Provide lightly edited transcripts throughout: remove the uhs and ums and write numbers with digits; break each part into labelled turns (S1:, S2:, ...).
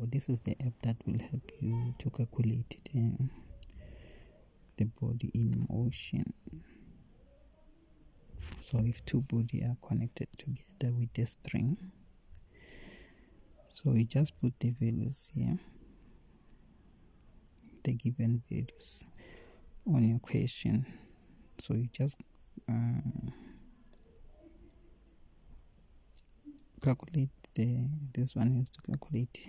S1: this is the app that will help you to calculate the body in motion. So if two bodies are connected together with a string, so you just put the values here, the given values on your question. So you just calculate this one is to calculate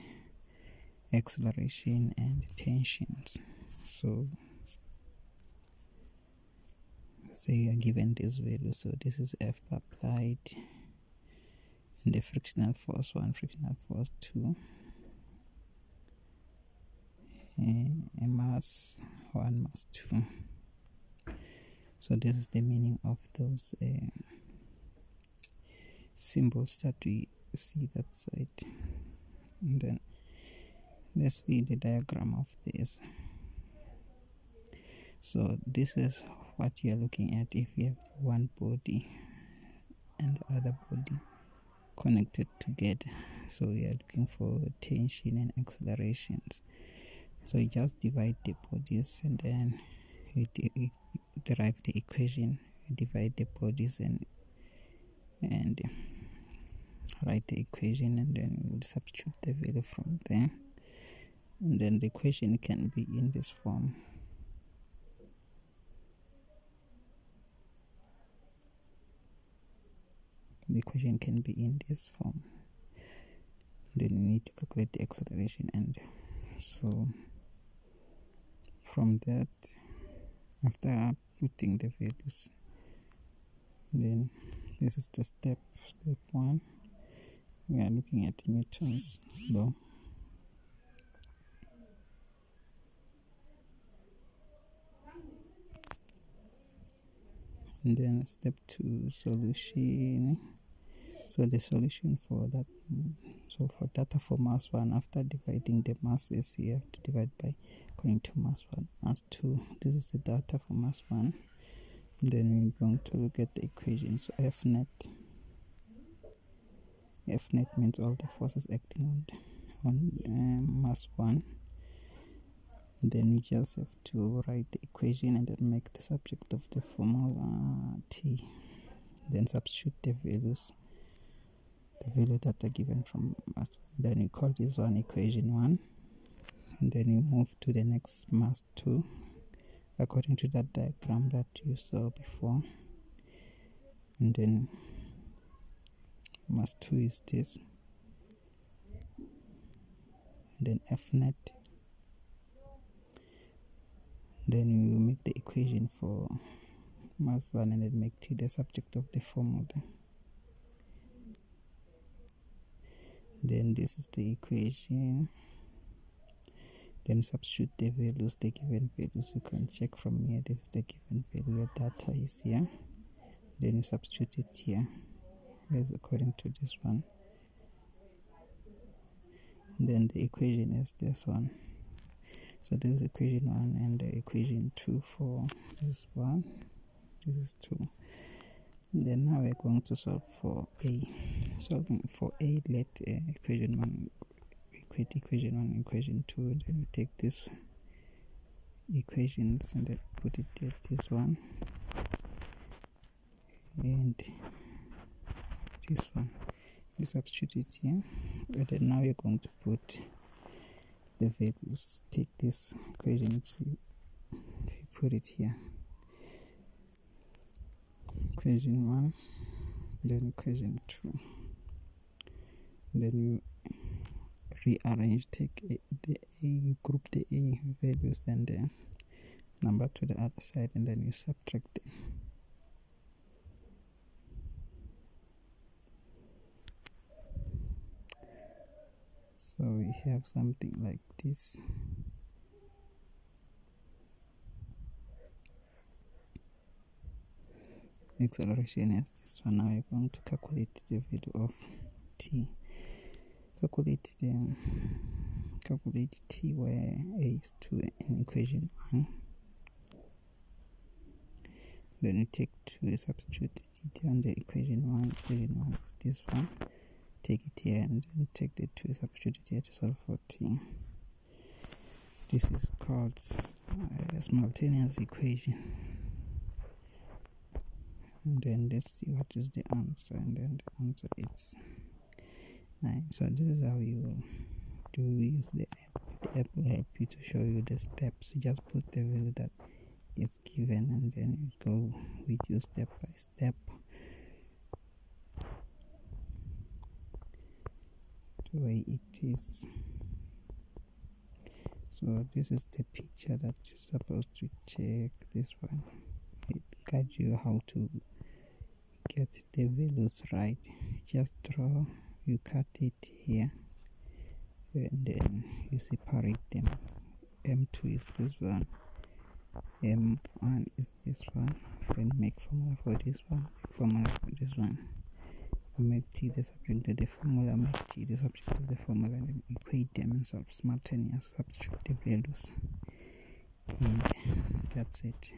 S1: acceleration and tensions. So say you are given this value, so this is F applied, and the frictional force 1, frictional force 2, a mass 1, mass 2. So this is the meaning of those symbols that we see that side. And then let's see the diagram of this. So this is what you are looking at if you have one body and the other body connected together. So we are looking for tension and accelerations. So you just divide the bodies and then you derive the equation. You divide the bodies and write the equation, and then you will substitute the value from there, and then the equation can be in this form. The equation can be in this form. Then you need to calculate the acceleration, and so from that, after putting the values, then this is the step 1. We are looking at Newton's law. And then step 2, solution. So the solution for that, so for data for mass 1, after dividing the masses, we have to divide by according to mass 1, mass 2. This is the data for mass 1. And then we're going to look at the equation. So F net means all the forces acting on mass 1. And then we just have to write the equation and then make the subject of the formula T. Then substitute the values, the value that are given from mass 1. Then you call this one equation 1, and then you move to the next mass 2 according to that diagram that you saw before. And then mass 2 is this, and then F net. Then you make the equation for mass 1 and then make T the subject of the formula. Then this is the equation. Then substitute the values, the given values. You can check from here. This is the given value. Your data is here. Then you substitute it here as according to this one. Then the equation is this one. So this is equation 1 and the equation 2 for this one. This is 2. Then now we're going to solve for A. Solving for A, let equation 1 equate equation 1 and equation 2. And then we take these equations and then put it at this one and this one. You substitute it here. And then now we're going to put the values. Take this equation, put it here. Equation 1, then equation 2. Then you rearrange, take the A, group the A values and the number to the other side, and then you subtract them. So we have something like this. Acceleration is this one. Now we're going to calculate the value of T. Calculate T where A is 2 in equation 1. Then you take 2, substitute it on the equation 1. Equation 1 is this one. take it here and then take the 2, substitute it here to solve for t. This is called a simultaneous equation. And then let's see what is the answer, and then the answer is 9. So this is how you use the app. The app will help you to show you the steps. You just put the value that is given and then you go with you step by step the way it is. So this is the picture that you're supposed to check. This one, it guides you how to get the values right. Just draw, you cut it here and then you separate them. M2 is this one, M1 is this one, then make formula for this one, make formula for this one, make t the subject of the formula, make t the subject of the formula, and then equate them and solve simultaneous, substitute the values, and that's it.